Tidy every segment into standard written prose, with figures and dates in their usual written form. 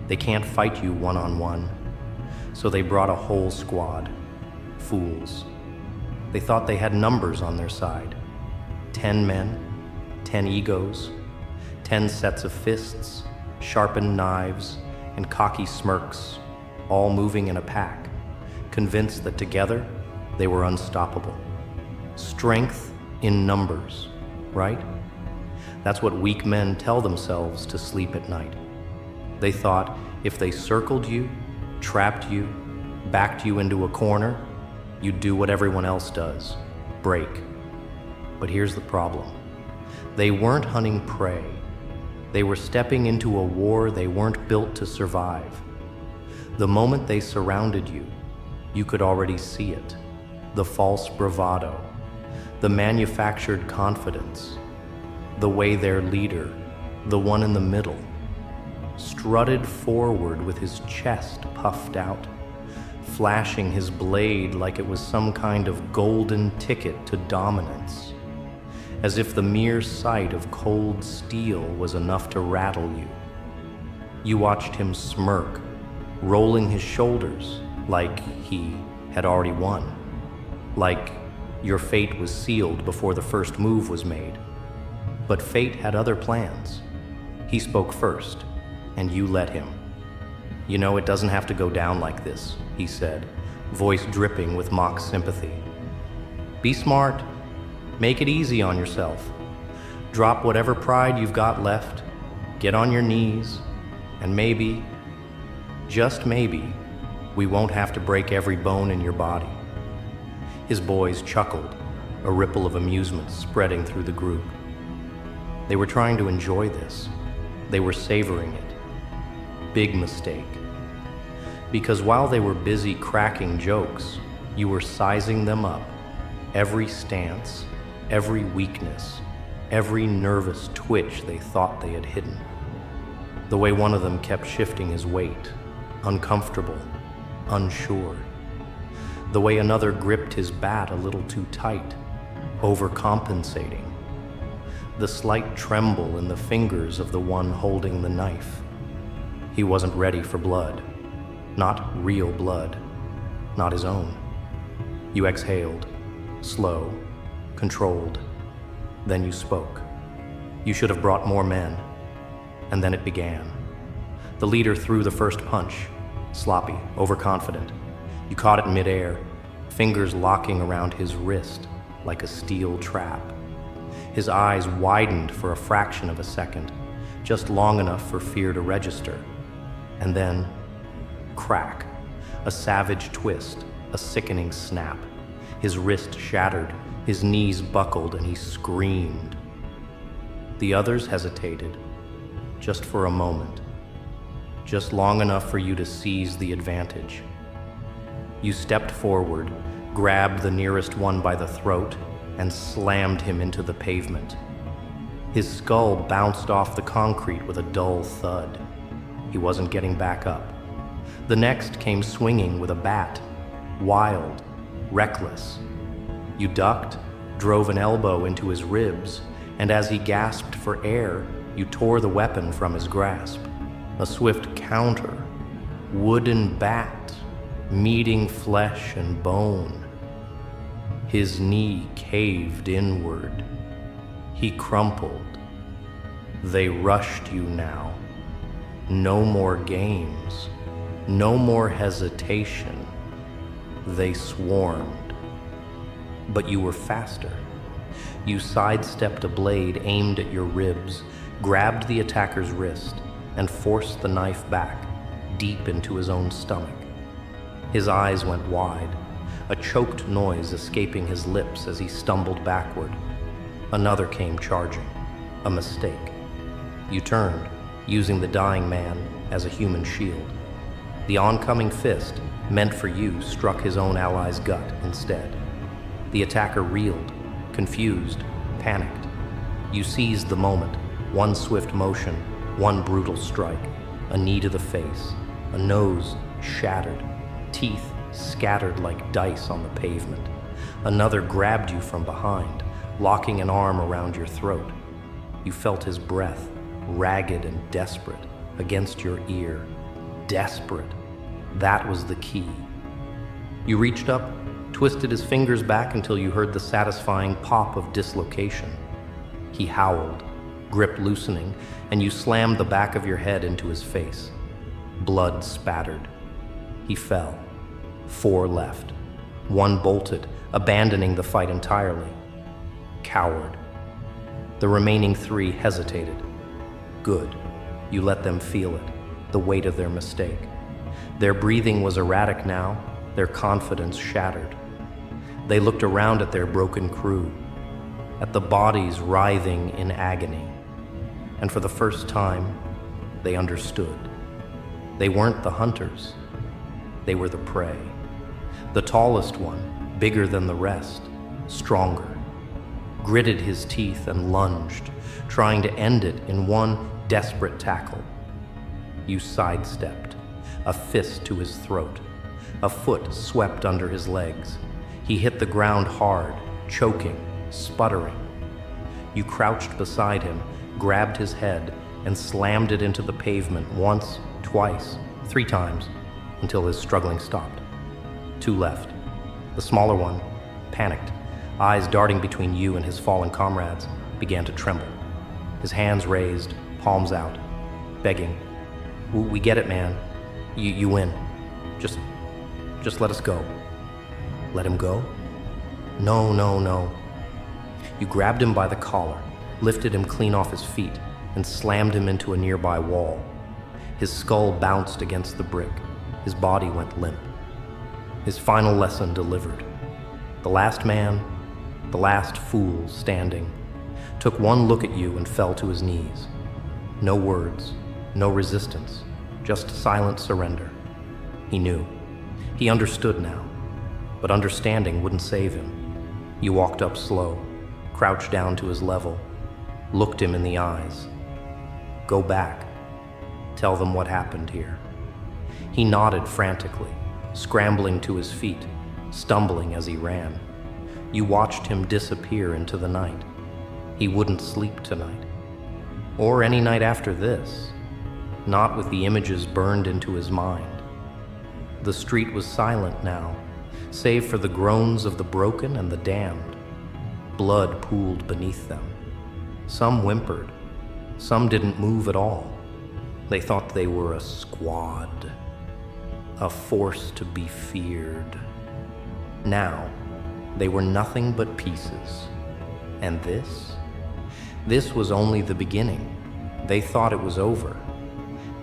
They can't fight you one-on-one, so they brought a whole squad. Fools. They thought they had numbers on their side. 10 men, 10 egos, 10 sets of fists, sharpened knives, and cocky smirks, all moving in a pack, convinced that together they were unstoppable. Strength in numbers, right? That's what weak men tell themselves to sleep at night. They thought if they circled you, trapped you, backed you into a corner, you'd do what everyone else does, break. But here's the problem. They weren't hunting prey. They were stepping into a war they weren't built to survive. The moment they surrounded you, you could already see it. The false bravado, the manufactured confidence, the way their leader, the one in the middle, strutted forward with his chest puffed out, flashing his blade like it was some kind of golden ticket to dominance, as if the mere sight of cold steel was enough to rattle you. You watched him smirk, rolling his shoulders like he had already won, like your fate was sealed before the first move was made. But fate had other plans. He spoke first, and you let him. You know, it doesn't have to go down like this, he said, voice dripping with mock sympathy. Be smart. Make it easy on yourself. Drop whatever pride you've got left, get on your knees, and maybe, just maybe, we won't have to break every bone in your body. His boys chuckled, a ripple of amusement spreading through the group. They were trying to enjoy this. They were savoring it. Big mistake. Because while they were busy cracking jokes, you were sizing them up. Every stance, every weakness, every nervous twitch they thought they had hidden. The way one of them kept shifting his weight, uncomfortable, unsure. The way another gripped his bat a little too tight, overcompensating. The slight tremble in the fingers of the one holding the knife. He wasn't ready for blood. Not real blood. Not his own. You exhaled, slow, controlled. Then you spoke. You should have brought more men. And then it began. The leader threw the first punch, sloppy, overconfident. You caught it midair, fingers locking around his wrist like a steel trap. His eyes widened for a fraction of a second, just long enough for fear to register. And then, crack, a savage twist, a sickening snap. His wrist shattered, his knees buckled, and he screamed. The others hesitated, just for a moment, just long enough for you to seize the advantage. You stepped forward, grabbed the nearest one by the throat, and slammed him into the pavement. His skull bounced off the concrete with a dull thud. He wasn't getting back up. The next came swinging with a bat, wild, reckless. You ducked, drove an elbow into his ribs, and as he gasped for air, you tore the weapon from his grasp. A swift counter, wooden bat, meeting flesh and bone. His knee caved inward. He crumpled. They rushed you now. No more games. No more hesitation. They swarmed. But you were faster. You sidestepped a blade aimed at your ribs, grabbed the attacker's wrist, and forced the knife back, deep into his own stomach. His eyes went wide, a choked noise escaping his lips as he stumbled backward. Another came charging. A mistake. You turned, using the dying man as a human shield. The oncoming fist, meant for you, struck his own ally's gut instead. The attacker reeled, confused, panicked. You seized the moment, one swift motion, one brutal strike, a knee to the face, a nose shattered, teeth scattered like dice on the pavement. Another grabbed you from behind, locking an arm around your throat. You felt his breath, ragged and desperate, against your ear, desperate. That was the key. You reached up, twisted his fingers back until you heard the satisfying pop of dislocation. He howled, grip loosening, and you slammed the back of your head into his face. Blood spattered. He fell. 4 left. 1 bolted, abandoning the fight entirely. Coward. The remaining 3 hesitated. Good. You let them feel it, the weight of their mistake. Their breathing was erratic now, their confidence shattered. They looked around at their broken crew, at the bodies writhing in agony. And for the first time, they understood. They weren't the hunters. They were the prey. The tallest one, bigger than the rest, stronger, gritted his teeth and lunged, trying to end it in one desperate tackle. You sidestepped, a fist to his throat. A foot swept under his legs. He hit the ground hard, choking, sputtering. You crouched beside him, grabbed his head, and slammed it into the pavement once, twice, 3 times, until his struggling stopped. 2 left. The smaller one, panicked, eyes darting between you and his fallen comrades, began to tremble. His hands raised, palms out, begging, "We get it, man. You win. Just let us go." Let him go? No. You grabbed him by the collar, lifted him clean off his feet, and slammed him into a nearby wall. His skull bounced against the brick. His body went limp. His final lesson delivered. The last man, the last fool standing, took one look at you and fell to his knees. No words, no resistance, just silent surrender. He knew. He understood now, but understanding wouldn't save him. You walked up slow, crouched down to his level, looked him in the eyes. Go back. Tell them what happened here. He nodded frantically, scrambling to his feet, stumbling as he ran. You watched him disappear into the night. He wouldn't sleep tonight, or any night after this, not with the images burned into his mind. The street was silent now, save for the groans of the broken and the damned. Blood pooled beneath them. Some whimpered, some didn't move at all. They thought they were a squad, a force to be feared. Now, they were nothing but pieces. And this was only the beginning. They thought it was over.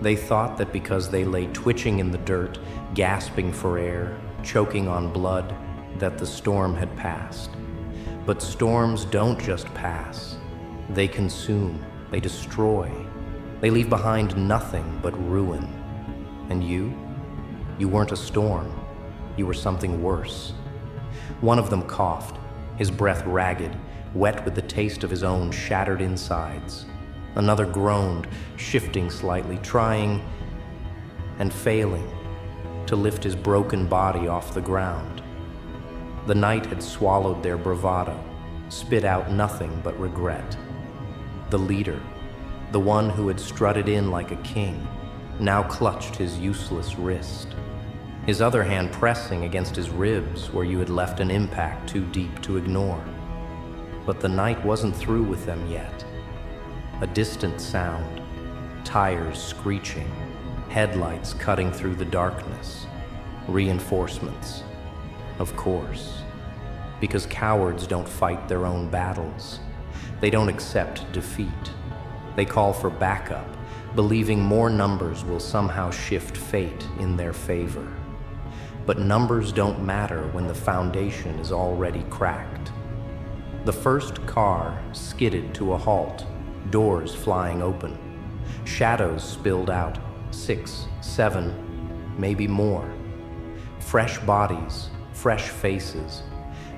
They thought that because they lay twitching in the dirt, gasping for air, choking on blood, that the storm had passed. But storms don't just pass. They consume, they destroy. They leave behind nothing but ruin. And you weren't a storm. You were something worse. One of them coughed, his breath ragged, wet with the taste of his own shattered insides. Another groaned, shifting slightly, trying and failing to lift his broken body off the ground. The night had swallowed their bravado, spit out nothing but regret. The leader, the one who had strutted in like a king, now clutched his useless wrist, his other hand pressing against his ribs where you had left an impact too deep to ignore. But the night wasn't through with them yet. A distant sound, tires screeching, headlights cutting through the darkness, reinforcements. Of course, because cowards don't fight their own battles. They don't accept defeat. They call for backup, believing more numbers will somehow shift fate in their favor. But numbers don't matter when the foundation is already cracked. The first car skidded to a halt, doors flying open. Shadows spilled out, 6, 7, maybe more. Fresh bodies, fresh faces.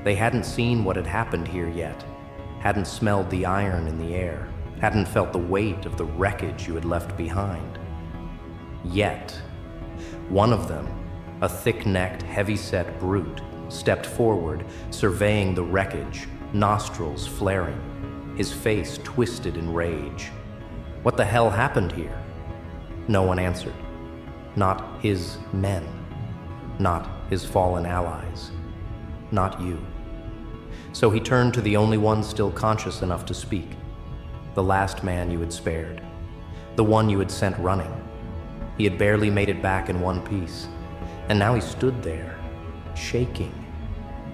They hadn't seen what had happened here yet, hadn't smelled the iron in the air, hadn't felt the weight of the wreckage you had left behind. Yet, one of them, a thick-necked, heavy-set brute, stepped forward, surveying the wreckage, nostrils flaring, his face twisted in rage. What the hell happened here? No one answered. Not his men. Not his fallen allies. Not you. So he turned to the only one still conscious enough to speak. The last man you had spared. The one you had sent running. He had barely made it back in one piece. And now he stood there, shaking,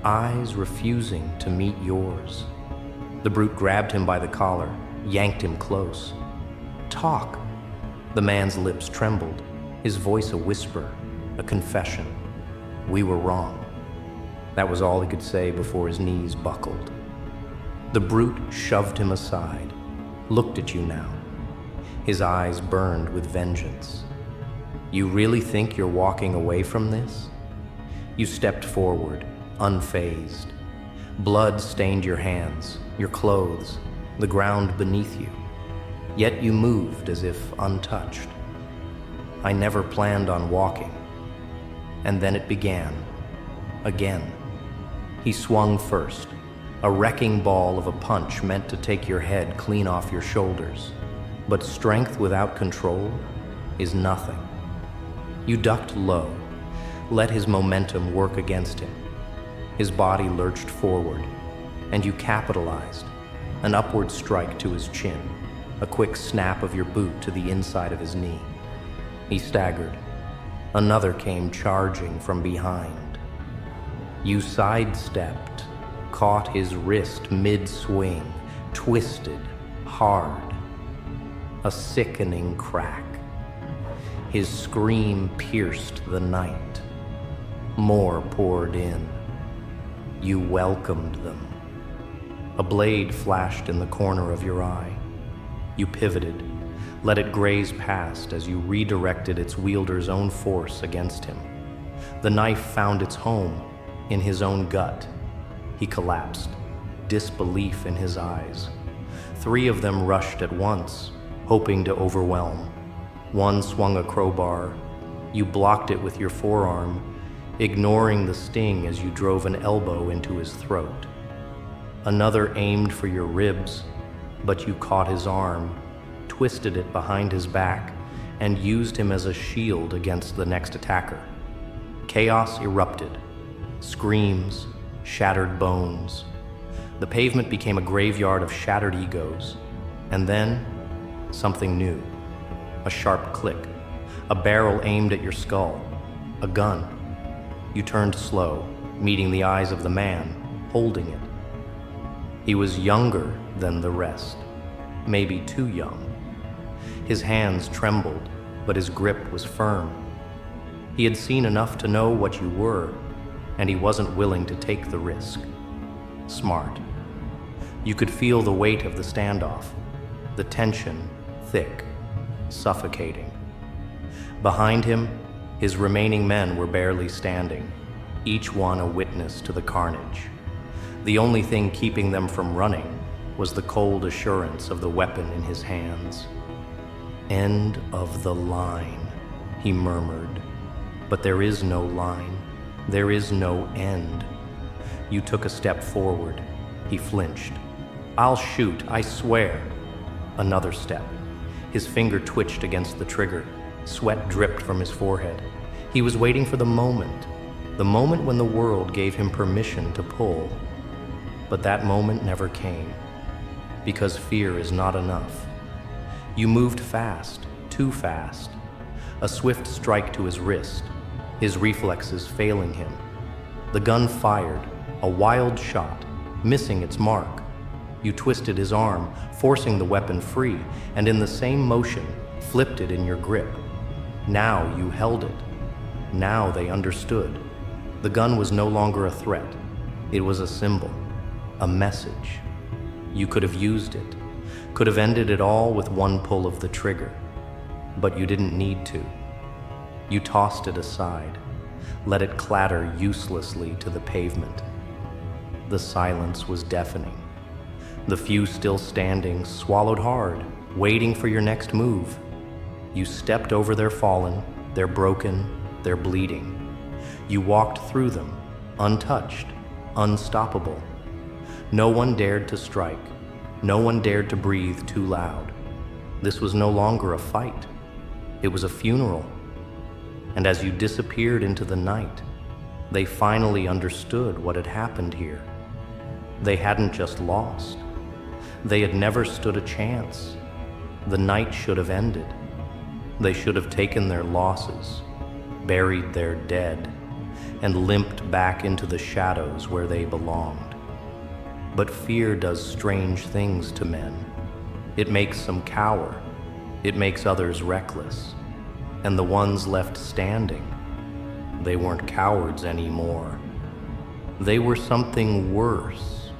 eyes refusing to meet yours. The brute grabbed him by the collar, yanked him close. Talk. The man's lips trembled, his voice a whisper, a confession. We were wrong. That was all he could say before his knees buckled. The brute shoved him aside, looked at you now. His eyes burned with vengeance. You really think you're walking away from this? You stepped forward, unfazed. Blood stained your hands, your clothes, the ground beneath you. Yet you moved as if untouched. I never planned on walking. And then it began. Again. He swung first, a wrecking ball of a punch meant to take your head clean off your shoulders. But strength without control is nothing. You ducked low, let his momentum work against him. His body lurched forward, and you capitalized, an upward strike to his chin, a quick snap of your boot to the inside of his knee. He staggered. Another came charging from behind. You sidestepped, caught his wrist mid-swing, twisted, hard. A sickening crack. His scream pierced the night. More poured in. You welcomed them. A blade flashed in the corner of your eye. You pivoted, let it graze past as you redirected its wielder's own force against him. The knife found its home in his own gut. He collapsed, disbelief in his eyes. 3 of them rushed at once, hoping to overwhelm. One swung a crowbar. You blocked it with your forearm, ignoring the sting as you drove an elbow into his throat. Another aimed for your ribs, but you caught his arm, twisted it behind his back, and used him as a shield against the next attacker. Chaos erupted. Screams, shattered bones. The pavement became a graveyard of shattered egos. And then, something new. A sharp click. A barrel aimed at your skull. A gun. You turned slow, meeting the eyes of the man, holding it. He was younger than the rest. Maybe too young. His hands trembled, but his grip was firm. He had seen enough to know what you were, and he wasn't willing to take the risk. Smart. You could feel the weight of the standoff, the tension thick, suffocating. Behind him, his remaining men were barely standing, each one a witness to the carnage. The only thing keeping them from running was the cold assurance of the weapon in his hands. End of the line, he murmured. But there is no line. There is no end. You took a step forward. He flinched. I'll shoot, I swear. Another step. His finger twitched against the trigger. Sweat dripped from his forehead. He was waiting for the moment when the world gave him permission to pull. But that moment never came, because fear is not enough. You moved fast, too fast. A swift strike to his wrist, his reflexes failing him. The gun fired, a wild shot, missing its mark. You twisted his arm, forcing the weapon free, and in the same motion, flipped it in your grip. Now you held it. Now they understood. The gun was no longer a threat. It was a symbol, a message. You could have used it, could have ended it all with one pull of the trigger. But you didn't need to. You tossed it aside, let it clatter uselessly to the pavement. The silence was deafening. The few still standing swallowed hard, waiting for your next move. You stepped over their fallen, their broken, their bleeding. You walked through them, untouched, unstoppable. No one dared to strike. No one dared to breathe too loud. This was no longer a fight. It was a funeral. And as you disappeared into the night, they finally understood what had happened here. They hadn't just lost. They had never stood a chance. The night should have ended. They should have taken their losses, buried their dead, and limped back into the shadows where they belonged. But fear does strange things to men. It makes them cower. It makes others reckless. And the ones left standing, they weren't cowards anymore. They were something worse,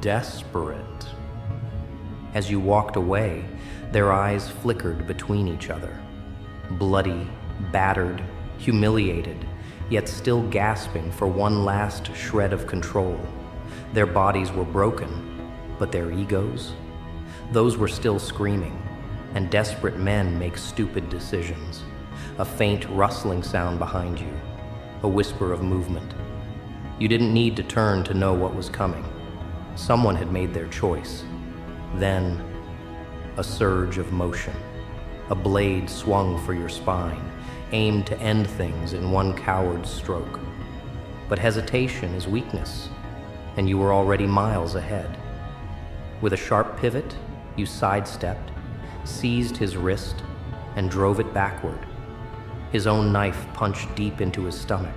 desperate. As you walked away, their eyes flickered between each other, bloody, battered, humiliated, yet still gasping for one last shred of control. Their bodies were broken, but their egos? Those were still screaming, and desperate men make stupid decisions. A faint rustling sound behind you, a whisper of movement. You didn't need to turn to know what was coming. Someone had made their choice. Then, a surge of motion. A blade swung for your spine, aimed to end things in one coward's stroke. But hesitation is weakness, and you were already miles ahead. With a sharp pivot, you sidestepped, seized his wrist, and drove it backward. His own knife punched deep into his stomach.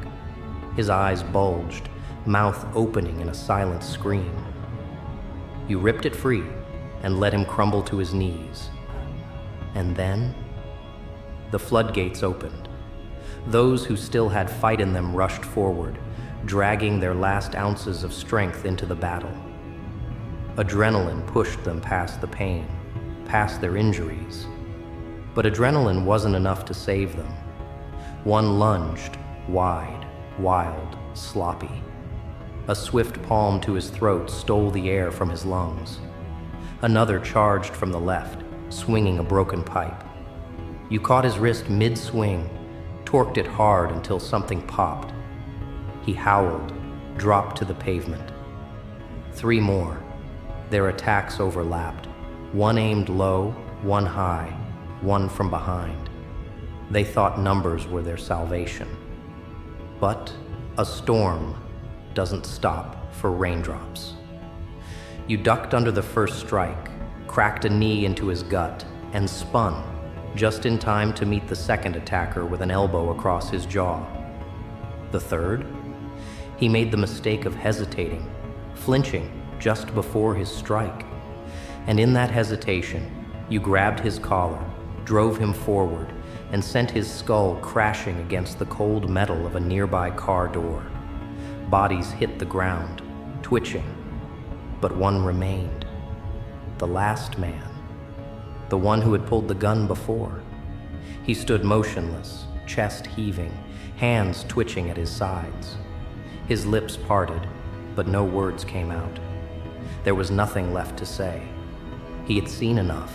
His eyes bulged, mouth opening in a silent scream. You ripped it free and let him crumble to his knees. And then, the floodgates opened. Those who still had fight in them rushed forward, dragging their last ounces of strength into the battle. Adrenaline pushed them past the pain, past their injuries. But adrenaline wasn't enough to save them. One lunged, wide, wild, sloppy. A swift palm to his throat stole the air from his lungs. Another charged from the left, swinging a broken pipe. You caught his wrist mid-swing, torqued it hard until something popped. He howled, dropped to the pavement. 3 more. Their attacks overlapped. One aimed low, one high, one from behind. They thought numbers were their salvation. But a storm doesn't stop for raindrops. You ducked under the first strike, cracked a knee into his gut, and spun, just in time to meet the second attacker with an elbow across his jaw. The third? He made the mistake of hesitating, flinching just before his strike. And in that hesitation, you grabbed his collar, drove him forward, and sent his skull crashing against the cold metal of a nearby car door. Bodies hit the ground, twitching, but one remained. The last man, the one who had pulled the gun before. He stood motionless, chest heaving, hands twitching at his sides. His lips parted, but no words came out. There was nothing left to say. He had seen enough,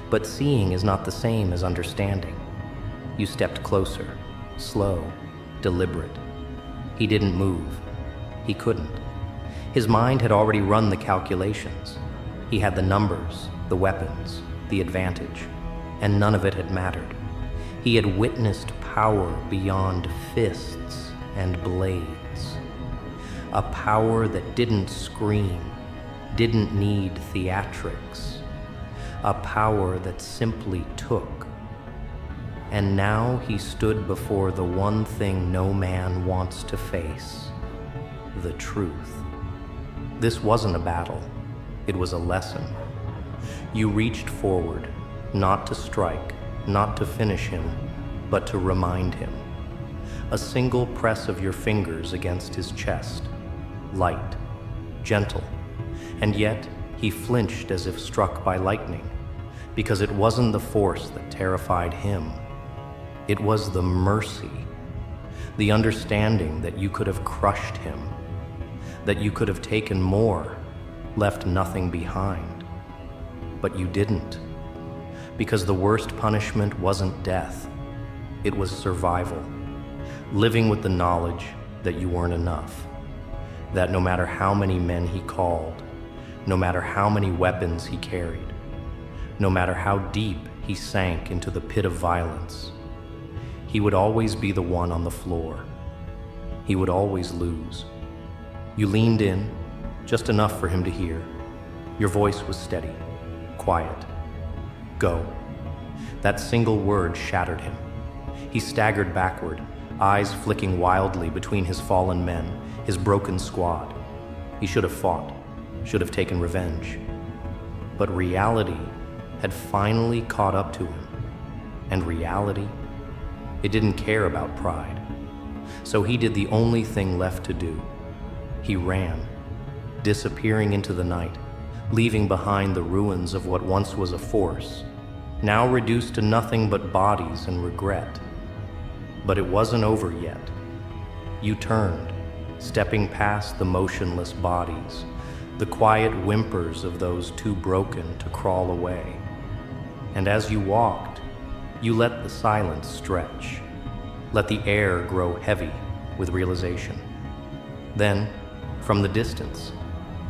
but seeing is not the same as understanding. You stepped closer, slow, deliberate. He didn't move. He couldn't. His mind had already run the calculations. He had the numbers, the weapons, the advantage, and none of it had mattered. He had witnessed power beyond fists and blades. A power that didn't scream, didn't need theatrics. A power that simply took. And now he stood before the one thing no man wants to face, the truth. This wasn't a battle, it was a lesson. You reached forward, not to strike, not to finish him, but to remind him. A single press of your fingers against his chest, light, gentle, and yet he flinched as if struck by lightning, because it wasn't the force that terrified him. It was the mercy, the understanding that you could have crushed him, that you could have taken more, left nothing behind. But you didn't, because the worst punishment wasn't death, it was survival, living with the knowledge that you weren't enough, that no matter how many men he called, no matter how many weapons he carried, no matter how deep he sank into the pit of violence, He would always be the one on the floor. He would always lose. You leaned in, just enough for him to hear. Your voice was steady, quiet. Go. That single word shattered him. He staggered backward, eyes flicking wildly between his fallen men, his broken squad. He should have fought, should have taken revenge. But reality had finally caught up to him. And reality, it didn't care about pride. So he did the only thing left to do. He ran, disappearing into the night, leaving behind the ruins of what once was a force, now reduced to nothing but bodies and regret. But it wasn't over yet. You turned, stepping past the motionless bodies, the quiet whimpers of those too broken to crawl away. And as you walked, you let the silence stretch, let the air grow heavy with realization. Then, from the distance,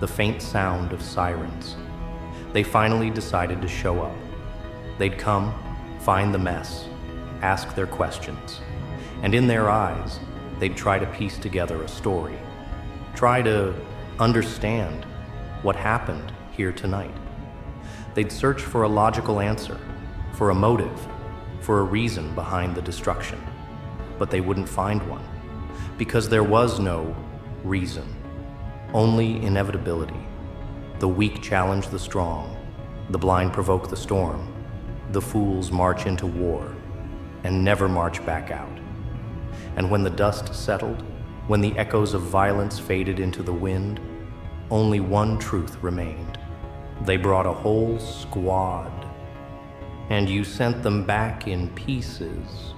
the faint sound of sirens. They finally decided to show up. They'd come, find the mess, ask their questions, and in their eyes, they'd try to piece together a story, try to understand what happened here tonight. They'd search for a logical answer, for a motive, for a reason behind the destruction, but they wouldn't find one, because there was no reason, only inevitability. The weak challenge the strong, the blind provoke the storm, the fools march into war and never march back out. And when the dust settled, when the echoes of violence faded into the wind, only one truth remained. They brought a whole squad, and you sent them back in pieces.